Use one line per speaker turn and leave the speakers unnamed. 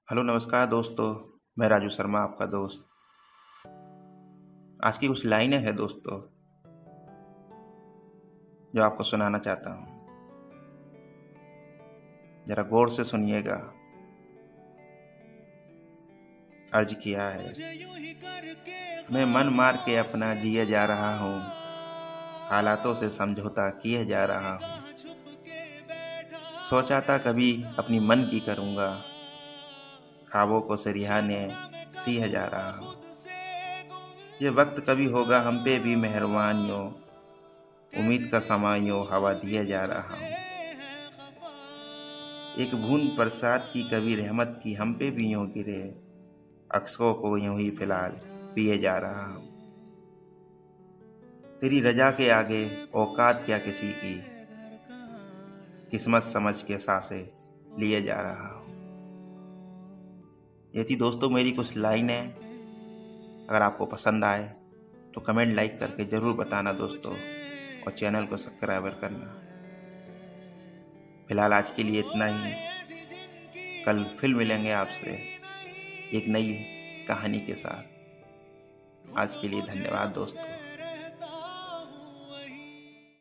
Hello नमस्कार दोस्तों। मैं राजू शर्मा आपका दोस्त। आज की कुछ लाइनें हैं दोस्तों जो आपको सुनाना चाहता हूँ। जरा गौर से सुनिएगा। अर्ज किया है, मैं मन मार के अपना जिए जा रहा हूँ, हालातों से समझौता किए जा रहा हूँ। सोचा था कभी अपनी मन की करूँगा, ख्वाबों को सरिहाने सिए जा रहा हूँ। ये वक्त कभी होगा हम पे भी मेहरबान यूं, उम्मीद का समा यूं हवा दिए जा रहा हूँ। एक बूंद बरसात की कभी रहमत की हम पे भी यूं गिरे, अक्सों को यूं ही फिलहाल पिए जा रहा हूँ। तेरी रजा के आगे औकात क्या किसी की, किस्मत समझ के सांसें लिए जा रहा हूँ। ये थी दोस्तों मेरी कुछ लाइनें। अगर आपको पसंद आए तो कमेंट लाइक करके ज़रूर बताना दोस्तों, और चैनल को सब्सक्राइब करना। फिलहाल आज के लिए इतना ही। कल फिर मिलेंगे आपसे एक नई कहानी के साथ। आज के लिए धन्यवाद दोस्तों।